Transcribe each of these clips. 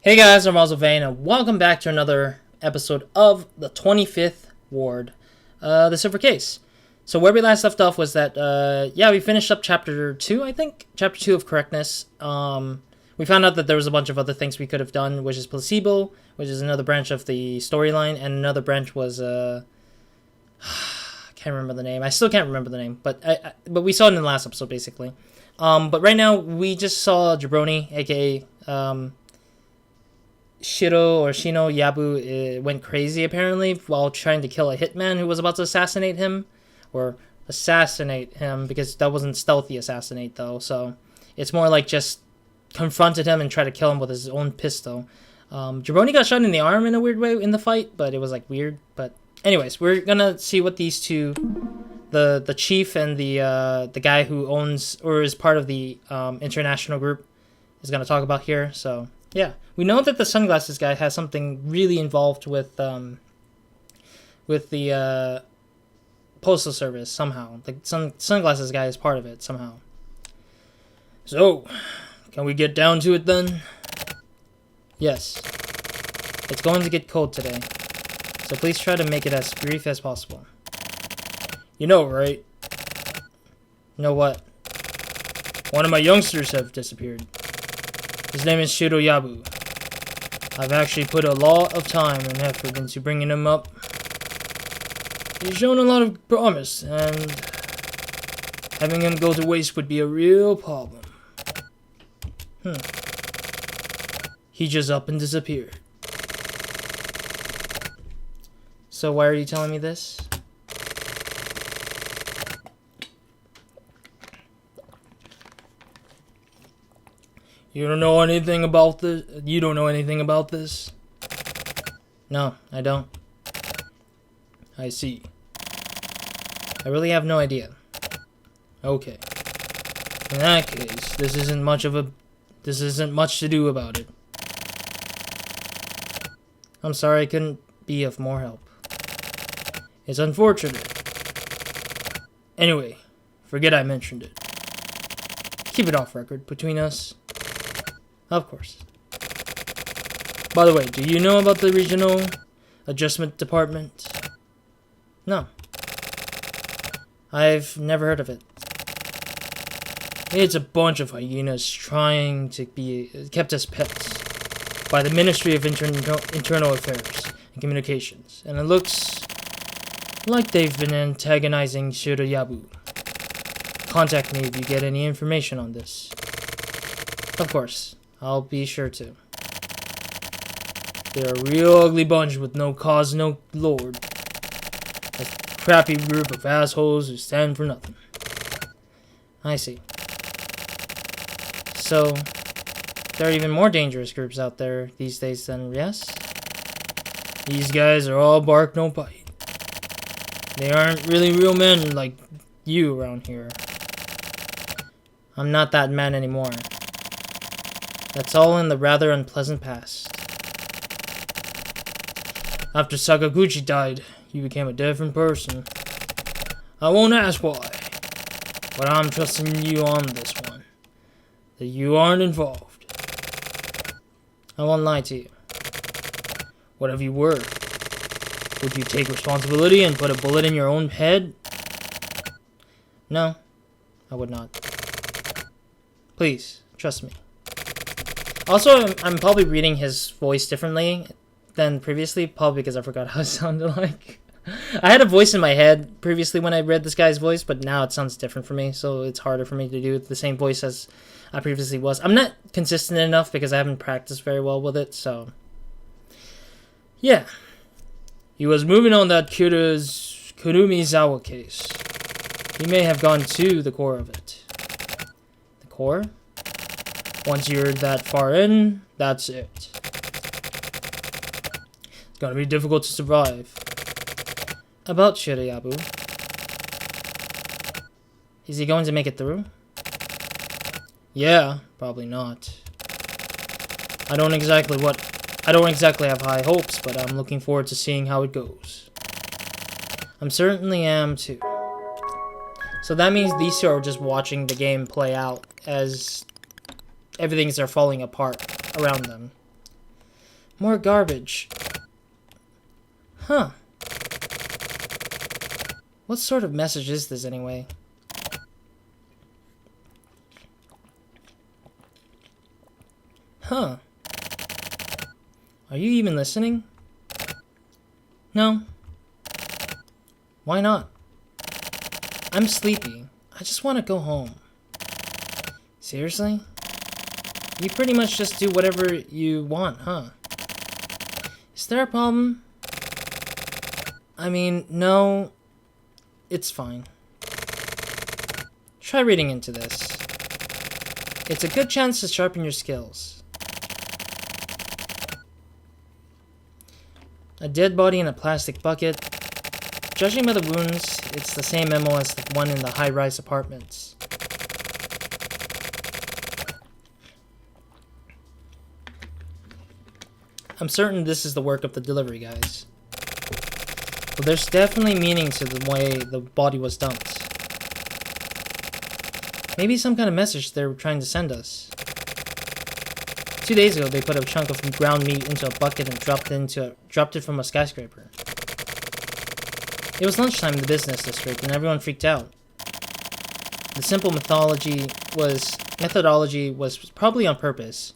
Hey guys, I'm RozaldVaneGAME, and welcome back to another episode of the 25th Ward, the Silver Case. So where we last left off was that, we finished up Chapter 2, I think? Chapter 2 of Correctness. We found out that there was a bunch of other things we could have done, which is Placebo, which is another branch of the storyline, and another branch was, I can't remember the name. I still can't remember the name, but we saw it in the last episode, basically. But right now, we just saw Jabroni, aka, Shiroyabu went crazy apparently while trying to kill a hitman who was about to assassinate him, because that wasn't stealthy assassinate though, so it's more like just confronted him and tried to kill him with his own pistol. Jabroni got shot in the arm in a weird way in the fight, but it was like weird. But anyways, we're gonna see what these two, the chief and the guy who owns or is part of the international group, is gonna talk about here. So yeah, we know that the sunglasses guy has something really involved with the postal service somehow. Like sunglasses guy is part of it somehow. So, can we get down to it then? Yes. It's going to get cold today, so please try to make it as brief as possible. You know, right? Know what? One of my youngsters have disappeared. His name is Shiroyabu. I've actually put a lot of time and effort into bringing him up. He's shown a lot of promise, and having him go to waste would be a real problem. He just up and disappeared. So why are you telling me this? You don't know anything about this? You don't know anything about this? No, I don't. I see. I really have no idea. Okay. In that case, this isn't much to do about it. I'm sorry I couldn't be of more help. It's unfortunate. Anyway, forget I mentioned it. Keep it off record between us. Of course. By the way, do you know about the Regional Adjustment Department? No. I've never heard of it. It's a bunch of hyenas trying to be kept as pets by the Ministry of Internal Affairs and Communications, and it looks like they've been antagonizing Shiroyabu. Contact me if you get any information on this. Of course. I'll be sure to. They're a real ugly bunch with no cause, no lord. A crappy group of assholes who stand for nothing. I see. So, there are even more dangerous groups out there these days then, yes? These guys are all bark, no bite. They aren't really real men like you around here. I'm not that man anymore. That's all in the rather unpleasant past. After Sakaguchi died, you became a different person. I won't ask why, but I'm trusting you on this one. That you aren't involved. I won't lie to you. What if you were? Would you take responsibility and put a bullet in your own head? No, I would not. Please, trust me. Also, I'm probably reading his voice differently than previously, probably because I forgot how it sounded like. I had a voice in my head previously when I read this guy's voice, but now it sounds different for me, so it's harder for me to do the same voice as I previously was. I'm not consistent enough because I haven't practiced very well with it, so yeah. He was moving on that Kurumizawa case. He may have gone to the core of it. The core? Once you're that far in, that's it. It's gonna be difficult to survive. About Shiroyabu. Is he going to make it through? Yeah, probably not. I don't exactly have high hopes, but I'm looking forward to seeing how it goes. I certainly am too. So that means these two are just watching the game play out as everything's falling apart around them. More garbage. Huh. What sort of message is this anyway? Huh. Are you even listening? No. Why not? I'm sleepy. I just want to go home. Seriously? You pretty much just do whatever you want, huh? Is there a problem? I mean, no. It's fine. Try reading into this. It's a good chance to sharpen your skills. A dead body in a plastic bucket. Judging by the wounds, it's the same MO as the one in the high-rise apartments. I'm certain this is the work of the delivery guys. But there's definitely meaning to the way the body was dumped. Maybe some kind of message they're trying to send us. 2 days ago, they put a chunk of ground meat into a bucket and dropped it from a skyscraper. It was lunchtime in the business district, and everyone freaked out. The simple methodology was probably on purpose,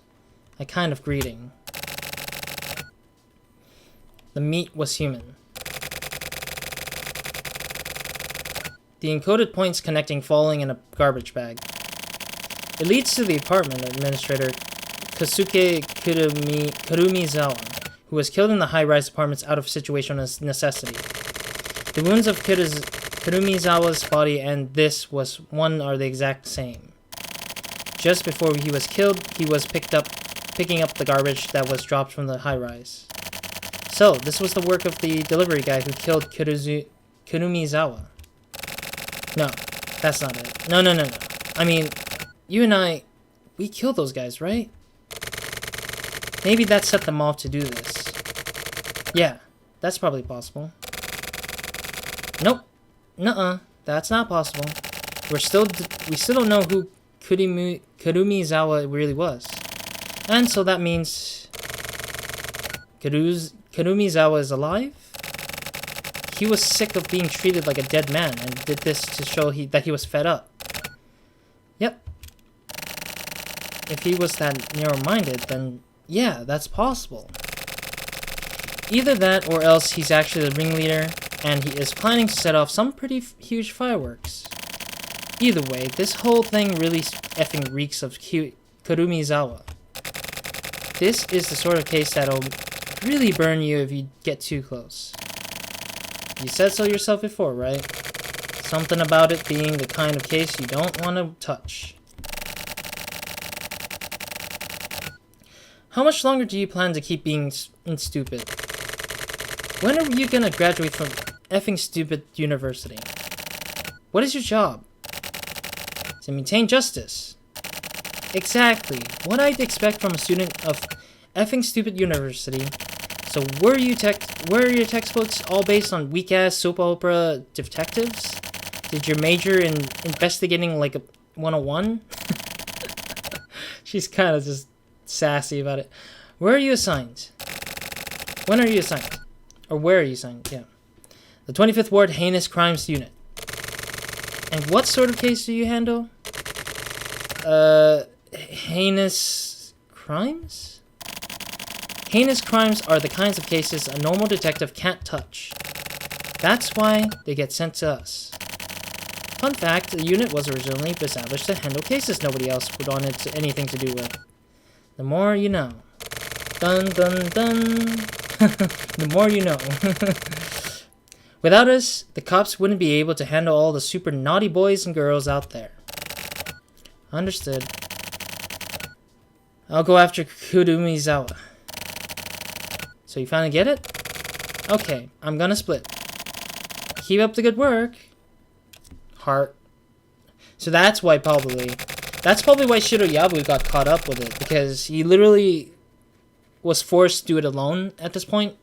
a kind of greeting. The meat was human. The encoded points connecting falling in a garbage bag. It leads to the apartment administrator, Kosuke Kurumizawa, who was killed in the high-rise apartments out of situational necessity. The wounds of Kurumizawa's body and this one are the exact same. Just before he was killed, he was picking up the garbage that was dropped from the high-rise. So, this was the work of the delivery guy who killed Kurumizawa. No, that's not it. No. I mean, you and I, we killed those guys, right? Maybe that set them off to do this. Yeah, that's probably possible. Nope. Nuh-uh. That's not possible. We still don't know who Kurumizawa really was. And so that means Kurumizawa is alive? He was sick of being treated like a dead man and did this to show that he was fed up. Yep. If he was that narrow-minded, then yeah, that's possible. Either that or else he's actually the ringleader and he is planning to set off some pretty huge fireworks. Either way, this whole thing really effing reeks of Kurumizawa. This is the sort of case that'll really burn you if you get too close. You said so yourself before, right? Something about it being the kind of case you don't want to touch. How much longer do you plan to keep being stupid? When are you gonna graduate from effing stupid university? What is your job? To maintain justice. Exactly. What I'd expect from a student of effing stupid university. So were your textbooks all based on weak-ass soap opera detectives? Did you major in investigating like a 101? She's kind of just sassy about it. Where are you assigned? When are you assigned? Or where are you assigned? Yeah. The 25th Ward Heinous Crimes Unit. And what sort of case do you handle? Heinous crimes? Heinous crimes are the kinds of cases a normal detective can't touch. That's why they get sent to us. Fun fact, the unit was originally established to handle cases nobody else would want anything to do with. The more you know. Dun dun dun. The more you know. Without us, the cops wouldn't be able to handle all the super naughty boys and girls out there. Understood. I'll go after Kurumizawa. So you finally get it? Okay, I'm gonna split. Keep up the good work. Heart. So that's probably why Shiroyabu got caught up with it, because he literally was forced to do it alone at this point.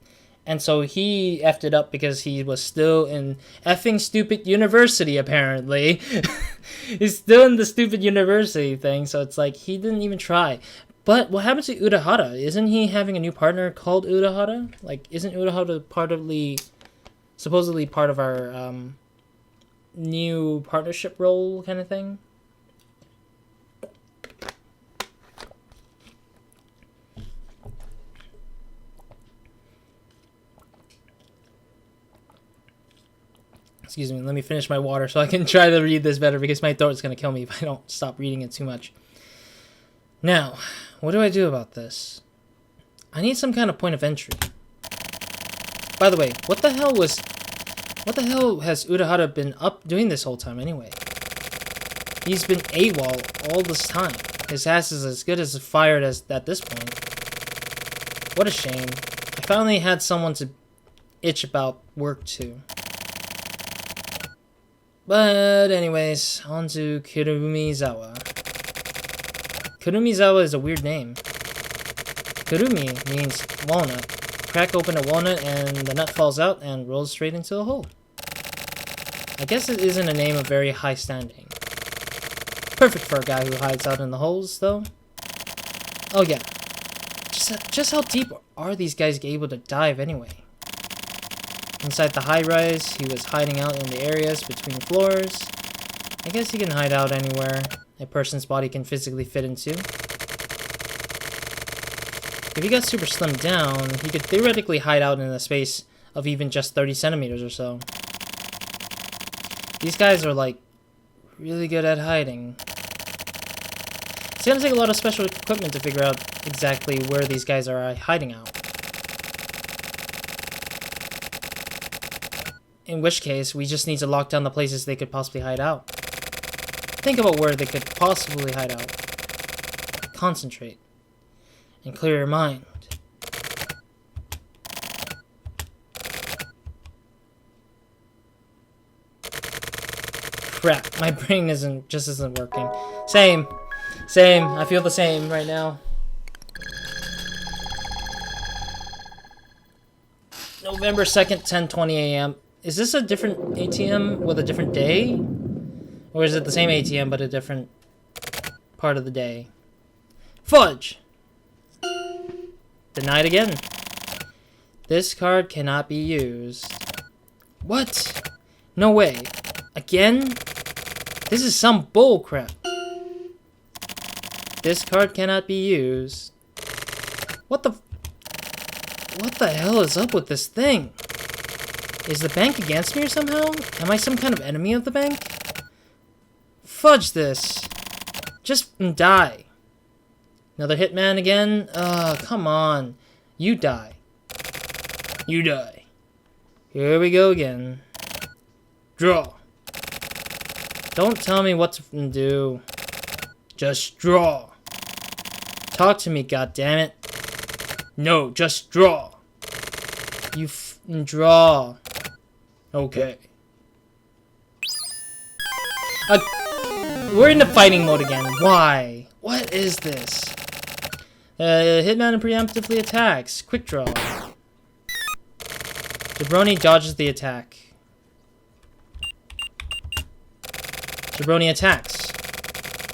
And so he effed it up because he was still in effing stupid university, apparently. He's still in the stupid university thing, so it's like he didn't even try. But what happened to Urahara? Isn't he having a new partner called Urahara? Like, isn't Urahara supposedly part of our new partnership role kind of thing? Excuse me, let me finish my water so I can try to read this better, because my throat is going to kill me if I don't stop reading it too much. Now, what do I do about this? I need some kind of point of entry. By the way, what the hell has Urahara been up doing this whole time anyway? He's been AWOL all this time. His ass is as good as fired as at this point. What a shame. I finally had someone to itch about work to. But anyways, on to Kurumizawa. Kurumizawa is a weird name. Kurumi means walnut. Crack open a walnut and the nut falls out and rolls straight into a hole. I guess it isn't a name of very high standing. Perfect for a guy who hides out in the holes, though. Oh yeah. Just how deep are these guys able to dive anyway? Inside the high-rise, he was hiding out in the areas between floors. I guess he can hide out anywhere a person's body can physically fit into. If he got super slimmed down, he could theoretically hide out in a space of even just 30 centimeters or so. These guys are, like, really good at hiding. It's gonna take a lot of special equipment to figure out exactly where these guys are hiding out. In which case, we just need to lock down the places they could possibly hide out. Think about where they could possibly hide out. Concentrate. And clear your mind. Crap, my brain isn't working. Same. I feel the same right now. November 2nd, 10:20 a.m. Is this a different ATM with a different day? Or is it the same ATM but a different part of the day? Fudge! Denied again. This card cannot be used. What? No way. Again? This is some bull crap. This card cannot be used. What the hell is up with this thing? Is the bank against me or somehow? Am I some kind of enemy of the bank? Fudge this. Just die. Another hitman again? Come on. You die. You die. Here we go again. Draw. Don't tell me what to do. Just draw. Talk to me, goddammit. No, just draw. You draw. Okay. We're in the fighting mode again. Why? What is this? Hitman preemptively attacks. Quick draw. Jabroni dodges the attack. Jabroni attacks.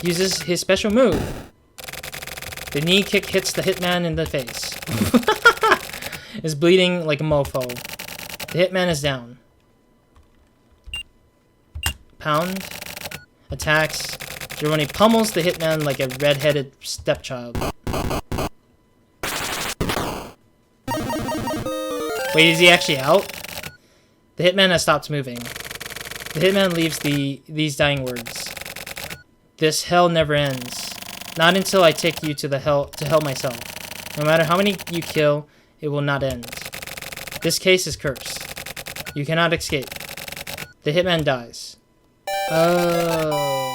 Uses his special move. The knee kick hits the hitman in the face. Is bleeding like a mofo. The hitman is down. Pound. Attacks. Jabroni pummels the hitman like a red-headed stepchild. Wait, is he actually out? The hitman has stopped moving. The hitman leaves these dying words. This hell never ends. Not until I take you to hell myself. No matter how many you kill, it will not end. This case is cursed. You cannot escape. The hitman dies. Oh.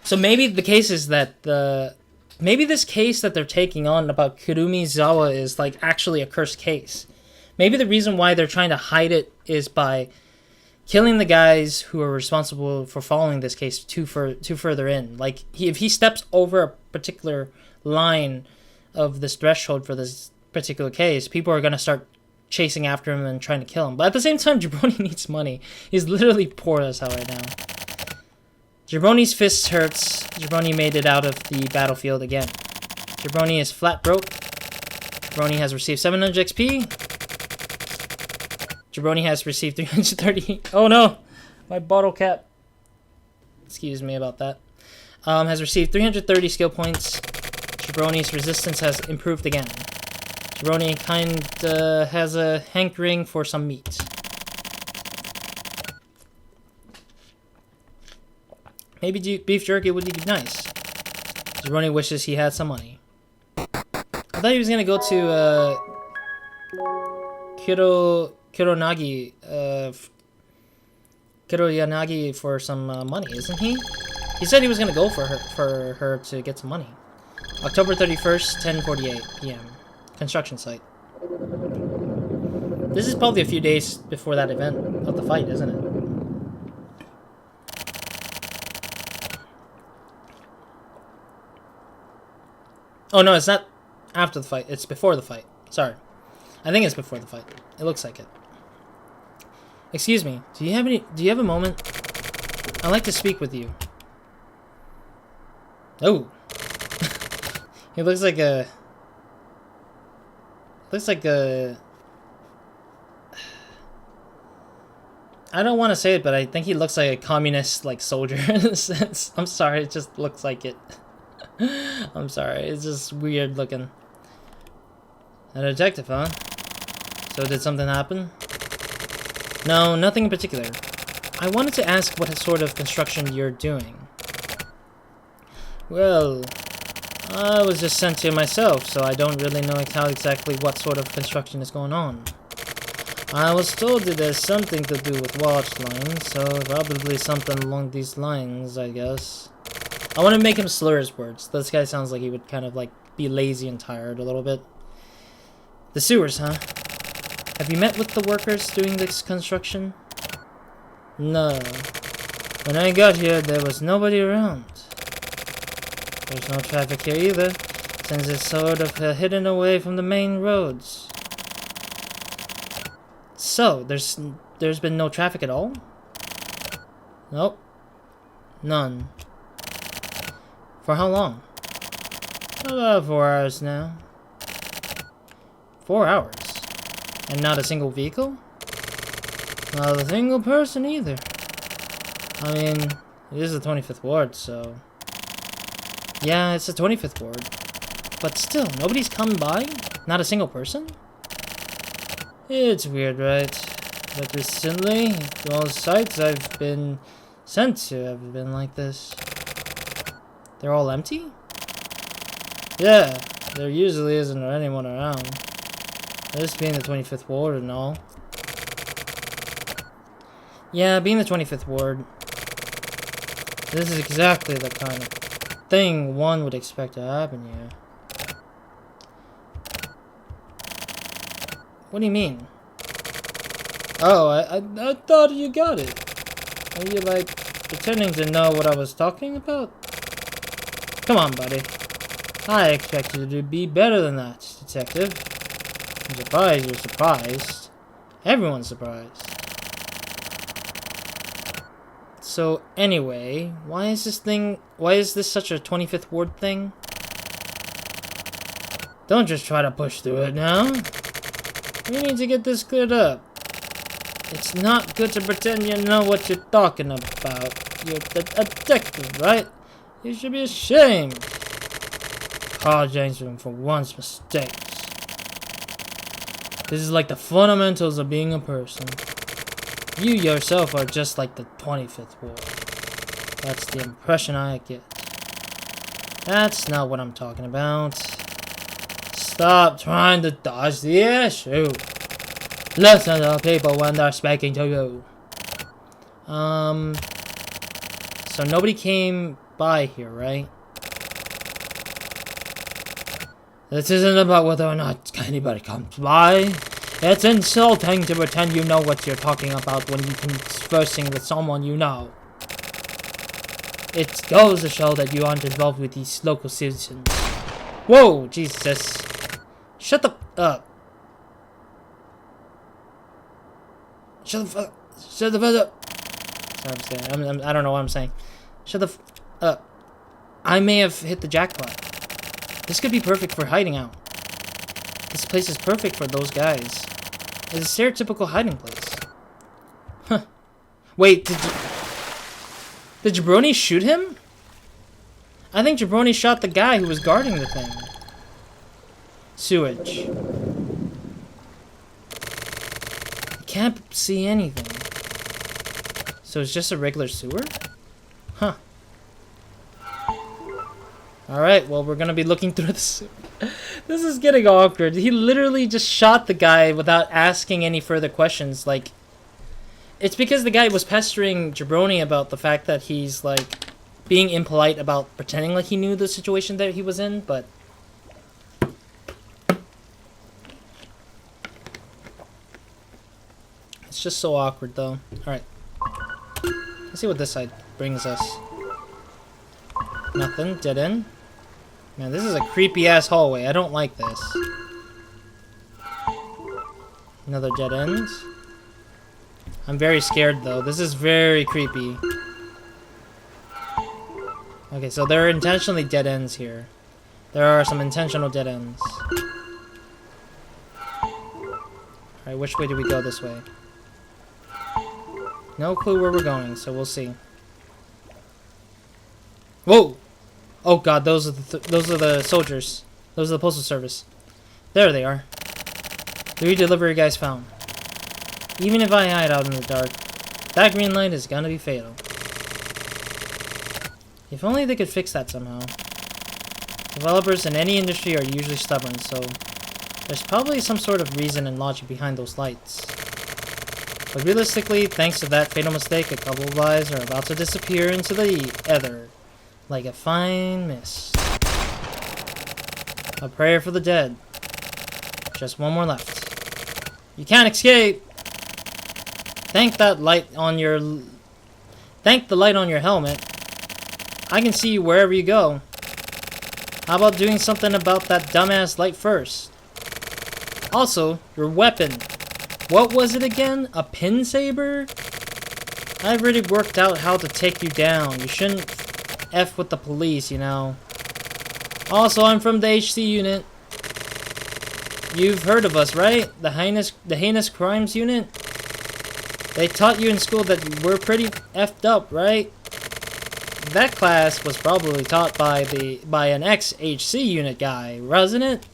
So maybe the case is that maybe this case that they're taking on about Kurumizawa is like actually a cursed case. Maybe the reason why they're trying to hide it is by killing the guys who are responsible for following this case too further in. Like, if he steps over a particular line of this threshold for this particular case, people are going to start chasing after him and trying to kill him. But at the same time, Jabroni needs money. He's literally poor as hell right now. Jabroni's fist hurts. Jabroni made it out of the battlefield again. Jabroni is flat broke. Jabroni has received 700 XP. Jabroni has received 330. Oh no! My bottle cap. Excuse me about that. Has received 330 skill points. Jabroni's resistance has improved again. Jabroni kinda has a hankering for some meat. Maybe beef jerky would be nice. Jabroni wishes he had some money. I thought he was gonna go to Kuroyanagi for some money, isn't he? He said he was gonna go for her to get some money. October 31st, 10:48 p.m. Construction site. This is probably a few days before that event of the fight, isn't it? Oh no, it's not after the fight. It's before the fight. Sorry. I think it's before the fight. It looks like it. Excuse me. Do you have a moment? I'd like to speak with you. Oh. He looks like a I don't want to say it, but I think he looks like a communist like soldier in a sense. I'm sorry, it just looks like it. I'm sorry, it's just weird looking. A detective, huh? So did something happen? No, nothing in particular. I wanted to ask what sort of construction you're doing. Well, I was just sent here myself, so I don't really know exactly what sort of construction is going on. I was told that there's something to do with watch lines, so probably something along these lines, I guess. I want to make him slur his words. This guy sounds like he would kind of like be lazy and tired a little bit. The sewers, huh? Have you met with the workers doing this construction? No. When I got here, there was nobody around. There's no traffic here either, since it's sort of hidden away from the main roads. So, there's been no traffic at all? Nope. None. For how long? About 4 hours now. 4 hours? And not a single vehicle? Not a single person either. I mean, it is the 25th ward, so... Yeah, it's the 25th ward. But still, nobody's come by? Not a single person? It's weird, right? But recently, all sites I've been sent to have been like this. They're all empty? Yeah, there usually isn't anyone around. This being the 25th ward and all. Yeah, being the 25th ward, this is exactly the kind of thing one would expect to happen here. What do you mean? Oh, I thought you got it. Are you like pretending to know what I was talking about? Come on, buddy. I expect you to be better than that, detective. I'm surprised you're surprised. Everyone's surprised. So anyway, why is this such a 25th ward thing? Don't just try to push through it now. We need to get this cleared up. It's not good to pretend you know what you're talking about. You're the detective, right? You should be ashamed. Apologizing for one's mistakes. This is like the fundamentals of being a person. You yourself are just like the 25th ward. That's the impression I get. That's not what I'm talking about. Stop trying to dodge the issue. Listen to people when they're speaking to you. So nobody came by here, right? This isn't about whether or not anybody comes by. It's insulting to pretend you know what you're talking about when you're conversing with someone you know. It goes to show that you aren't involved with these local citizens. Whoa, Jesus. Shut the up. Shut the fuck up. Sorry, I'm saying. I don't know what I'm saying. Shut the up. I may have hit the jackpot. This could be perfect for hiding out. This place is perfect for those guys. It's a stereotypical hiding place. Huh. Wait, did Jabroni shoot him? I think Jabroni shot the guy who was guarding the thing. Sewage. I can't see anything. So it's just a regular sewer? Huh. Alright, well, we're gonna be looking through the sewer. This is getting awkward. He literally just shot the guy without asking any further questions. Like, it's because the guy was pestering Jabroni about the fact that he's, like, being impolite about pretending like he knew the situation that he was in, but... It's just so awkward, though. Alright. Let's see what this side brings us. Nothing. Dead end. Man, this is a creepy-ass hallway. I don't like this. Another dead end. I'm very scared, though. This is very creepy. Okay, so there are intentionally dead ends here. There are some intentional dead ends. Alright, which way do we go this way? No clue where we're going, so we'll see. Whoa! Oh god, those are the soldiers. Those are the postal service. There they are. 3 delivery guys found. Even if I hide out in the dark, that green light is gonna be fatal. If only they could fix that somehow. Developers in any industry are usually stubborn, so there's probably some sort of reason and logic behind those lights. But realistically, thanks to that fatal mistake, a couple of lives are about to disappear into the ether, like a fine mist. A prayer for the dead. Just one more left. You can't escape! Thank the light on your helmet. I can see you wherever you go. How about doing something about that dumbass light first? Also, your weapon. What was it again? A pin saber? I've already worked out how to take you down. You shouldn't F with the police, you know. Also, I'm from the HC unit. You've heard of us, right? The heinous crimes unit? They taught you in school that we're pretty effed up, right? That class was probably taught by an ex-HC unit guy, wasn't it?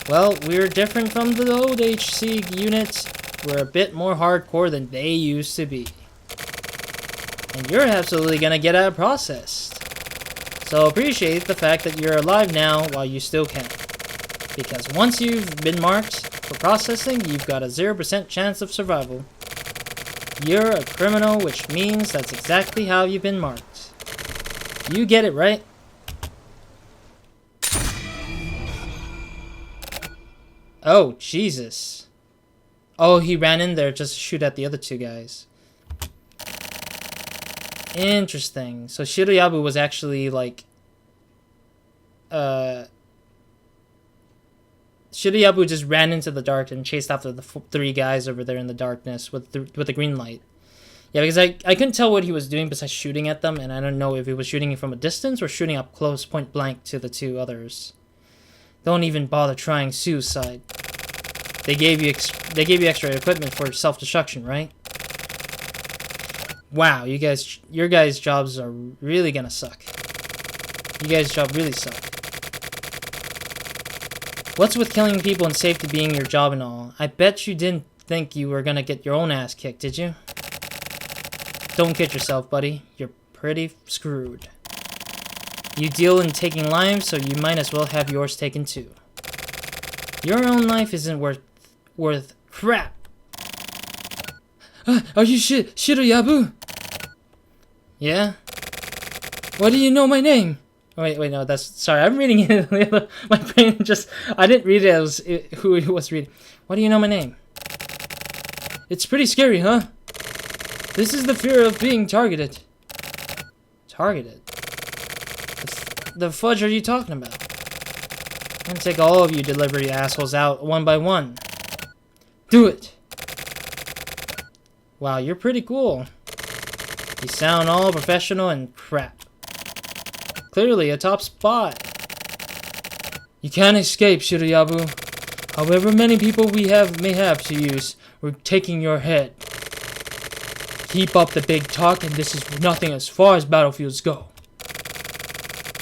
Well, we're different from the old HC units. We're a bit more hardcore than they used to be. And you're absolutely gonna get out processed. So appreciate the fact that you're alive now while you still can. Because once you've been marked for processing, you've got a 0% chance of survival. You're a criminal, which means that's exactly how you've been marked. You get it, right? Oh, Jesus. Oh, he ran in there just to shoot at the other 2 guys. Interesting. So Shiroyabu was actually like... Shiroyabu just ran into the dark and chased after the 3 guys over there in the darkness with the green light. Yeah, because I couldn't tell what he was doing besides shooting at them, and I don't know if he was shooting from a distance or shooting up close, point blank, to the 2 others. Don't even bother trying suicide. They gave you extra equipment for self-destruction, right? Wow, your guys' jobs are really gonna suck. You guys' job really suck. What's with killing people and safety being your job and all? I bet you didn't think you were gonna get your own ass kicked, did you? Don't kid yourself, buddy. You're pretty screwed. You deal in taking lives, so you might as well have yours taken too. Your own life isn't worth crap. Are you Shiroyabu? Yeah? Why do you know my name? Oh, wait, no, that's... Sorry, I'm reading it. My brain just... I didn't read it as who it was reading. Why do you know my name? It's pretty scary, huh? This is the fear of being targeted. Targeted? The fudge are you talking about? I'm gonna take all of you delivery assholes out one by one. Do it! Wow, you're pretty cool. You sound all professional and crap. Clearly a top spy. You can't escape, Shiroyabu. However many people we may have to use, we're taking your head. Keep up the big talk, and this is nothing as far as battlefields go.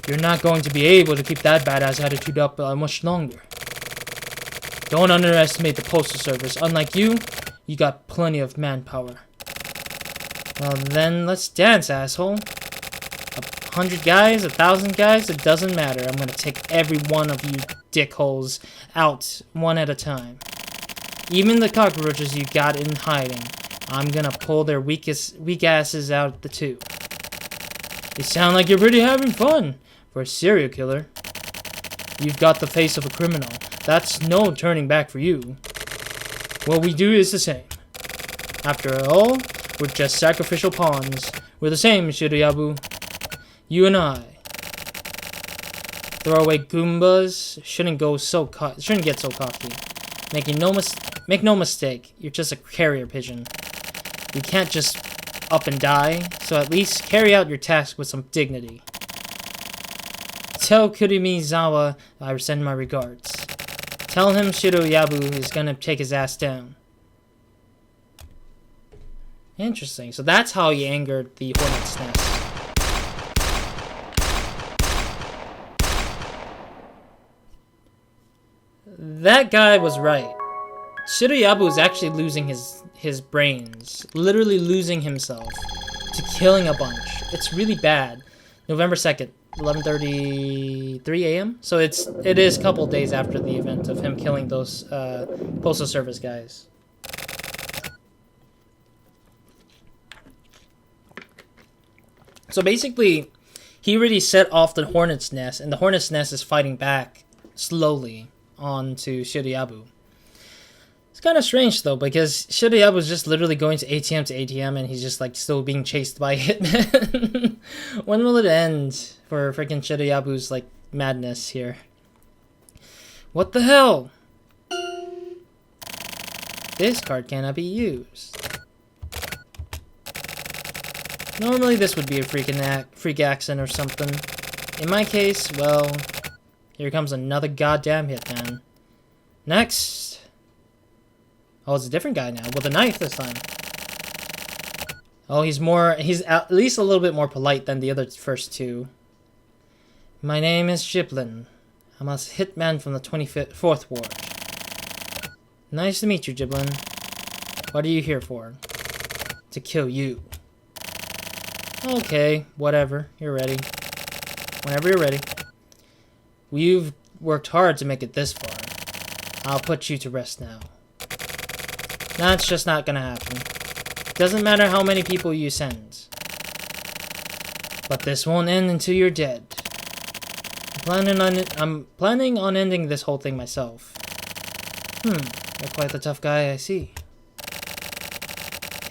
You're not going to be able to keep that badass attitude up much longer. Don't underestimate the Postal Service. Unlike you, you got plenty of manpower. Well then, let's dance, asshole. 100 guys, 1,000 guys, it doesn't matter. I'm gonna take every one of you dickholes out, one at a time. Even the cockroaches you got in hiding, I'm gonna pull their weak asses out the too. You sound like you're really having fun for a serial killer. You've got the face of a criminal. That's no turning back for you. What we do is the same. After all, we're just sacrificial pawns. We're the same, Shiroyabu. You and I. Throwaway Goombas shouldn't get so cocky. Make no mistake, you're just a carrier pigeon. You can't just up and die, so at least carry out your task with some dignity. Tell Kurumizawa I send my regards. Tell him Shiroyabu is gonna take his ass down. Interesting. So that's how he angered the Hornet's Nest. That guy was right. Shiroyabu is actually losing his brains. Literally losing himself to killing a bunch. It's really bad. November 2nd, 11:33 a.m. So it is a couple days after the event of him killing those Postal Service guys. So basically, he already set off the Hornet's Nest, and the Hornet's Nest is fighting back slowly onto Shiroyabu. It's kind of strange though, because Shiroyabu is just literally going to ATM, and he's just like still being chased by hitmen. When will it end for freaking Shiroyabu's like madness here? What the hell? This card cannot be used. Normally this would be a freak accent or something. In my case, well, here comes another goddamn hitman. Next. Oh, it's a different guy now, with a knife this time. Oh, he's at least a little bit more polite than the other first two. My name is Jiblin. I'm a hitman from the 24th Ward. Nice to meet you, Jiblin. What are you here for? To kill you. Okay, whatever. You're ready. Whenever you're ready. You've worked hard to make it this far. I'll put you to rest now. That's just not gonna happen. Doesn't matter how many people you send. But this won't end until you're dead. I'm planning on ending this whole thing myself. You're quite the tough guy, I see.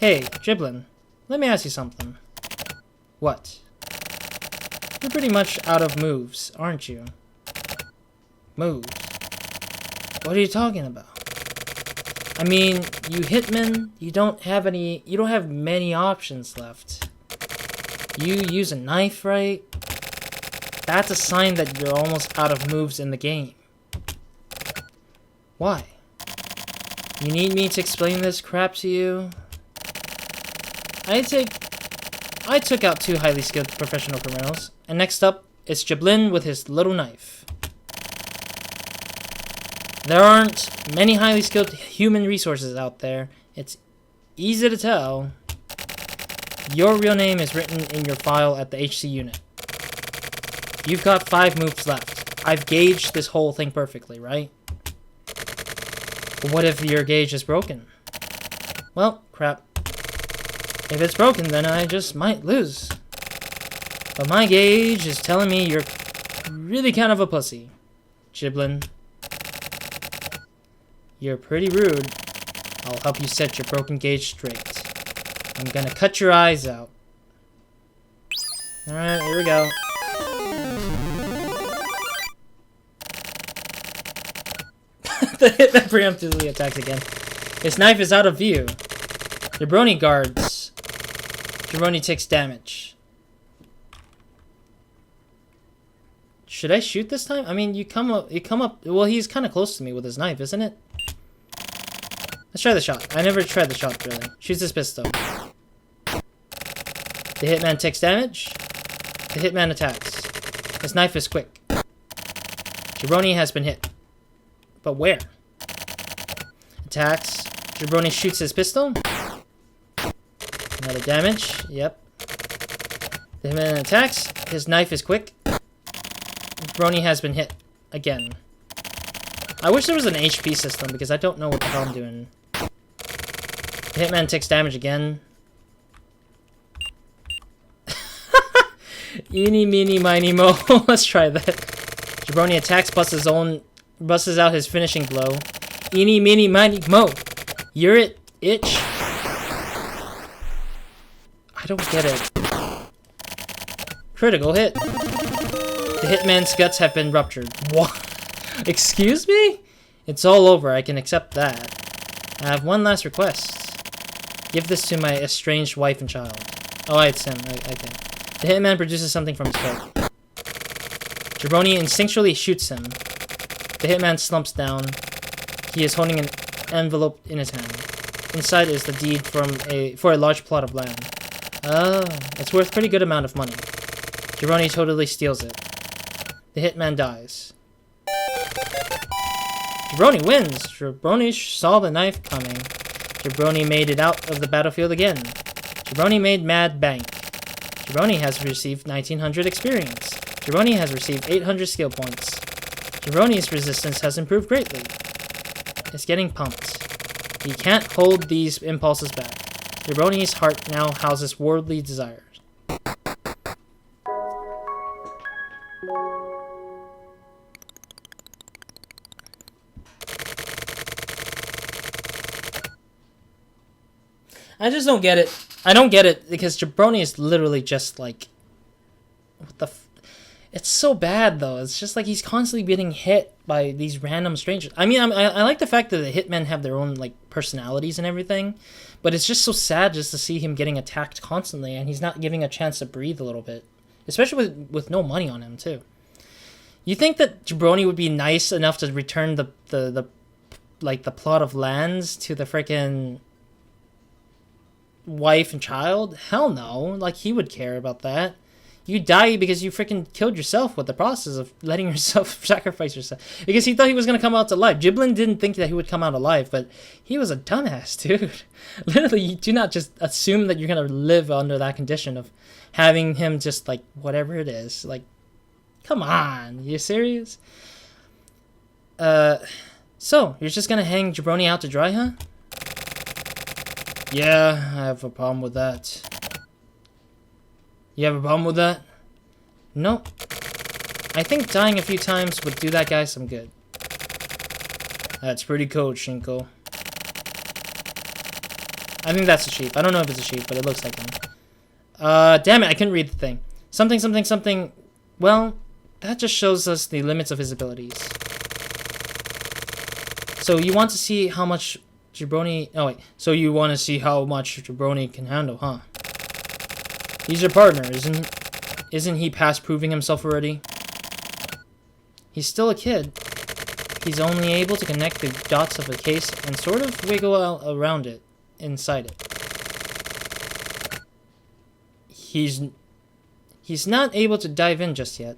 Hey, Jiblin, let me ask you something. What? You're pretty much out of moves, aren't you? Moves? What are you talking about? I mean, you hitmen, you don't have many options left. You use a knife, right? That's a sign that you're almost out of moves in the game. Why? You need me to explain this crap to you? I took out 2 highly skilled professional criminals, and next up is Jiblin with his little knife. There aren't many highly skilled human resources out there. It's easy to tell. Your real name is written in your file at the HC unit. You've got 5 moves left. I've gauged this whole thing perfectly, right? But what if your gauge is broken? Well, crap. If it's broken, then I just might lose. But my gauge is telling me you're really kind of a pussy, Jiblin. You're pretty rude. I'll help you set your broken gauge straight. I'm gonna cut your eyes out. Alright, here we go. The hitman preemptively attacks again. His knife is out of view. The brony guards Jabroni takes damage. Should I shoot this time? I mean, you come up. Well, he's kind of close to me with his knife, isn't it? Let's try the shot. I never tried the shot, really. Shoots his pistol. The hitman takes damage. The hitman attacks. His knife is quick. Jabroni has been hit. But where? Attacks. Jabroni shoots his pistol. Another damage. Yep. The hitman attacks. His knife is quick. Jabroni has been hit. Again. I wish there was an HP system because I don't know what the hell I'm doing. The hitman takes damage again. Eeny, meeny, miny, mo. Let's try that. Jabroni attacks, busts out his finishing blow. Eeny, meeny, miny, mo. You're it, itch. I don't get it. Critical hit. The hitman's guts have been ruptured. What? Excuse me? It's all over. I can accept that. I have one last request. Give this to my estranged wife and child. Oh, it's him. Okay. The hitman produces something from his coat. Jabroni instinctually shoots him. The hitman slumps down. He is holding an envelope in his hand. Inside is the deed for a large plot of land. Oh, it's worth a pretty good amount of money. Jabroni totally steals it. The hitman dies. Jabroni wins! Jabroni saw the knife coming. Jabroni made it out of the battlefield again. Jabroni made mad bank. Jabroni has received 1900 experience. Jabroni has received 800 skill points. Jabroni's resistance has improved greatly. It's getting pumped. He can't hold these impulses back. Jabroni's heart now houses worldly desires. I just don't get it. I don't get it because Jabroni is literally just like, what the it's so bad though. It's just like he's constantly getting hit by these random strangers. I mean, I like the fact that the hitmen have their own like personalities and everything, but it's just so sad just to see him getting attacked constantly and he's not giving a chance to breathe a little bit, especially with no money on him too. You think that Jabroni would be nice enough to return the plot of lands to the frickin' wife and child? Hell no. Like, he would care about that. You die because you freaking killed yourself with the process of letting yourself sacrifice yourself. Because he thought he was going to come out alive. Giblin didn't think that he would come out alive, but he was a dumbass, dude. Literally, you do not just assume that you're going to live under that condition of having him just, like, whatever it is. Like, come on. You serious? So, you're just going to hang Jabroni out to dry, huh? Yeah, I have a problem with that. You have a problem with that? Nope. I think dying a few times would do that guy some good. That's pretty cool, Shinko. I think that's a sheep. I don't know if it's a sheep, but it looks like him. Damn it, I couldn't read the thing. Something, something, something. Well, that just shows us the limits of his abilities. So you want to see how much Jabroni... Oh, wait. So you want to see how much Jabroni can handle, huh? He's your partner, isn't he past proving himself already? He's still a kid. He's only able to connect the dots of a case and sort of wiggle around it, inside it. He's not able to dive in just yet.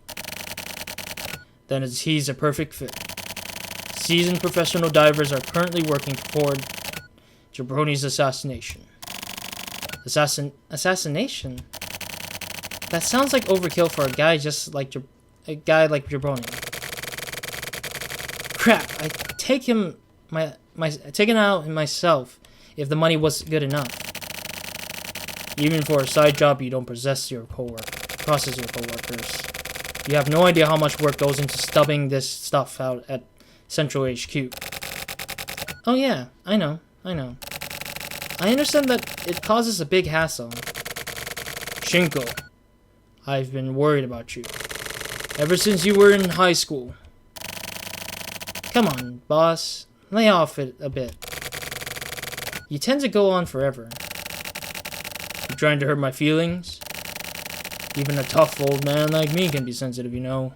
Then he's a perfect fit. Seasoned professional divers are currently working toward Jabroni's assassination. Assassination? That sounds like overkill for a guy just like Jabroni. Crap! I take him out myself if the money was good enough. Even for a side job, you don't process your coworkers. You have no idea how much work goes into stubbing this stuff out at Central HQ. Oh yeah, I know. I understand that it causes a big hassle. Shinko, I've been worried about you. Ever since you were in high school. Come on, boss. Lay off it a bit. You tend to go on forever. You trying to hurt my feelings? Even a tough old man like me can be sensitive, you know.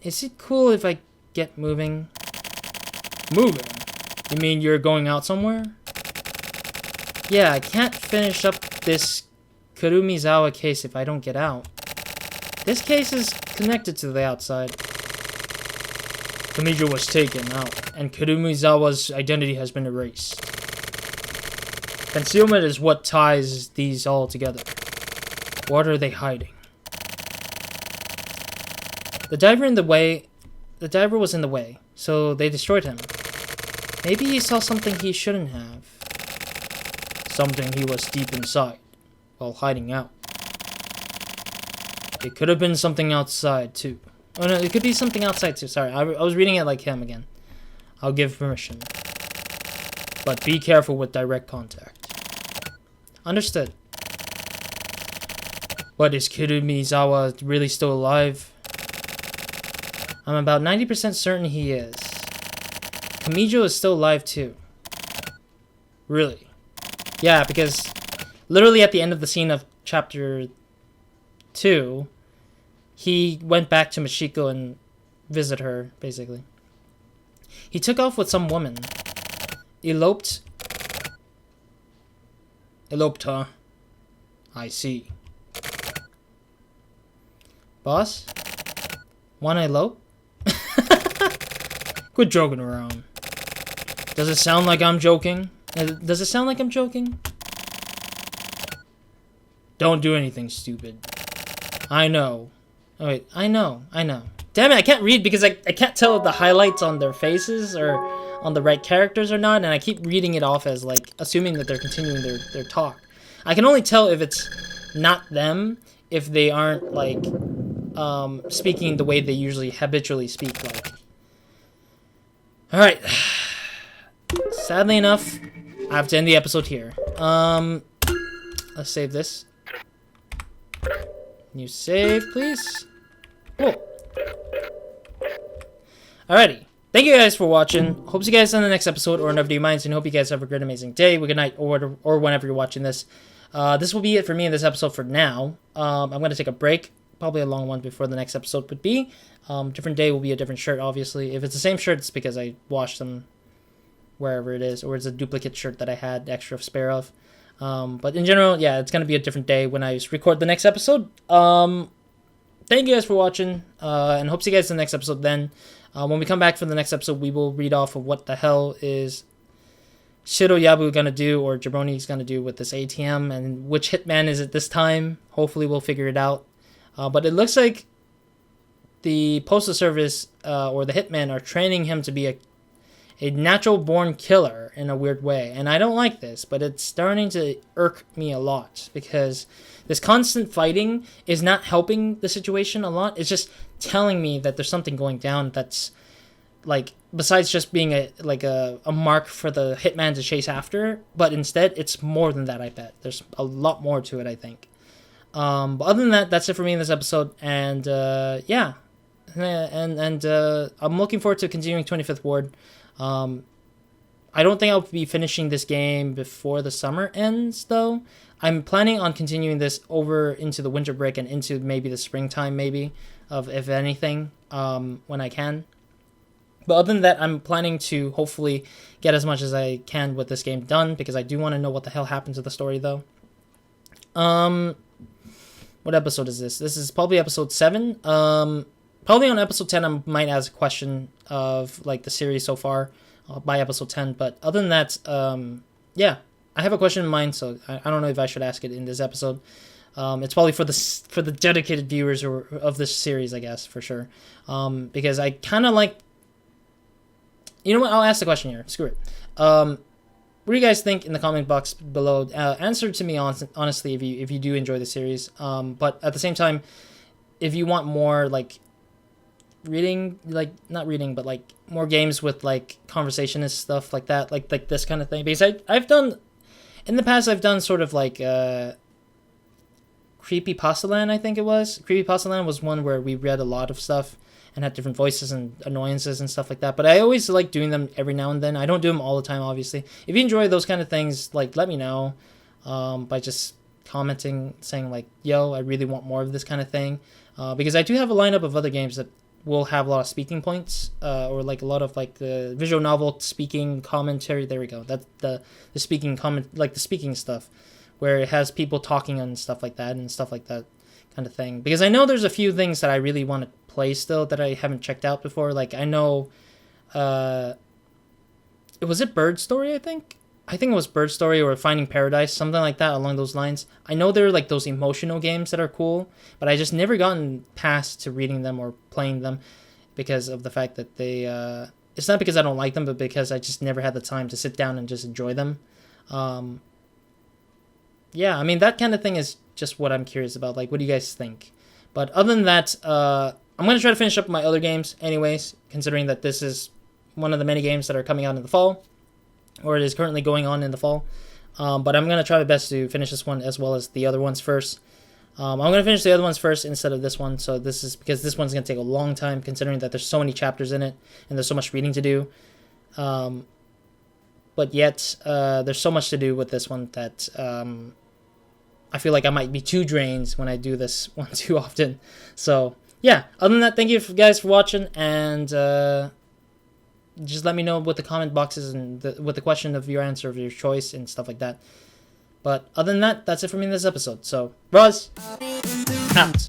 Is it cool if I get moving? Moving? You mean you're going out somewhere? Yeah, I can't finish up this Kurumizawa case if I don't get out. This case is connected to the outside. Kamijo was taken out, and Kurumizawa's identity has been erased. Concealment is what ties these all together. What are they hiding? The diver was in the way, so they destroyed him. Maybe he saw something he shouldn't have. Something he was deep inside, while hiding out. It could have been something outside, too. Oh no, it could be something outside, too. Sorry, I was reading it like him again. I'll give permission. But be careful with direct contact. Understood. But is Kurumizawa really still alive? I'm about 90% certain he is. Kamijo is still alive too. Really? Yeah, because literally at the end of the scene of chapter 2, he went back to Machiko and visited her, basically. He took off with some woman. Eloped. Eloped, huh? I see. Boss? Wanna elope? Quit joking around. Does it sound like I'm joking? Does it sound like I'm joking? Don't do anything stupid. I know. Oh wait, I know. Damn it, I can't read because I can't tell if the highlights on their faces or on the right characters or not, and I keep reading it off as like assuming that they're continuing their talk. I can only tell if it's not them, if they aren't like speaking the way they usually habitually speak like. Alright. Sadly enough, I have to end the episode here. Let's save this. New save, please. Cool. Alrighty. Thank you guys for watching. Hope to see you guys in the next episode or another video minds, and hope you guys have a great, amazing day, good night, or whenever you're watching this. This will be it for me in this episode for now. I'm going to take a break. Probably a long one before the next episode would be. Different day will be a different shirt, obviously. If it's the same shirt, it's because I washed them wherever it is, or it's a duplicate shirt that I had extra spare of. But in general, yeah, it's going to be a different day when I record the next episode. Thank you guys for watching, and hope to see you guys in the next episode then. When we come back for the next episode, we will read off of what the hell is Shiroyabu gonna do, or Jabroni's gonna do with this ATM, and which hitman is it this time. Hopefully we'll figure it out. But it looks like the postal service or the hitmen are training him to be a natural-born killer in a weird way. And I don't like this, but it's starting to irk me a lot, because this constant fighting is not helping the situation a lot. It's just telling me that there's something going down that's, like, besides just being a mark for the hitman to chase after, but instead it's more than that, I bet. There's a lot more to it, I think. But other than that, that's it for me in this episode, and yeah. And I'm looking forward to continuing 25th Ward. I don't think I'll be finishing this game before the summer ends, though. I'm planning on continuing this over into the winter break and into maybe the springtime, maybe, of if anything, when I can. But other than that, I'm planning to hopefully get as much as I can with this game done, because I do want to know what the hell happened to the story, though. What episode is this? This is probably episode 7. Probably on episode 10, I might ask a question of, like, the series so far by episode 10. But other than that, yeah, I have a question in mind, so I don't know if I should ask it in this episode. It's probably for the dedicated viewers of this series, I guess, for sure. Because I kind of like... You know what? I'll ask the question here. Screw it. What do you guys think in the comment box below? Answer to me honestly if you do enjoy the series. But at the same time, if you want more, like, reading, like, not reading, but, like, more games with, like, conversation and stuff like that, like this kind of thing. Because I've done, in the past, I've done sort of, like, Creepypasta Land, I think it was. Creepypasta Land was one where we read a lot of stuff and had different voices and annoyances and stuff like that. But I always like doing them every now and then. I don't do them all the time, obviously. If you enjoy those kind of things, like, let me know. by just commenting, saying like, yo, I really want more of this kind of thing. Because I do have a lineup of other games that will have a lot of speaking points, or like a lot of like the visual novel speaking commentary. There we go. That's the speaking comment, like the speaking stuff, where it has people talking and stuff like that kind of thing. Because I know there's a few things that I really want to play still that I haven't checked out before. Like I know, was it Bird Story? I think it was Bird Story or Finding Paradise, something like that along those lines. I know there are like those emotional games that are cool, but I just never gotten past to reading them or playing them because of the fact that they, it's not because I don't like them, but because I just never had the time to sit down and just enjoy them. Yeah, I mean, that kind of thing is just what I'm curious about. Like, what do you guys think? But other than that, I'm going to try to finish up my other games anyways, considering that this is one of the many games that are coming out in the fall, or it is currently going on in the fall. But I'm going to try my best to finish this one as well as the other ones first. I'm going to finish the other ones first instead of this one. So this is because this one's going to take a long time, considering that there's so many chapters in it and there's so much reading to do. But yet, there's so much to do with this one that I feel like I might be too drained when I do this one too often. So yeah, other than that, thank you guys for watching, and just let me know with the comment boxes and with the question of your answer of your choice and stuff like that. But other than that, that's it for me in this episode. So, Roz, out.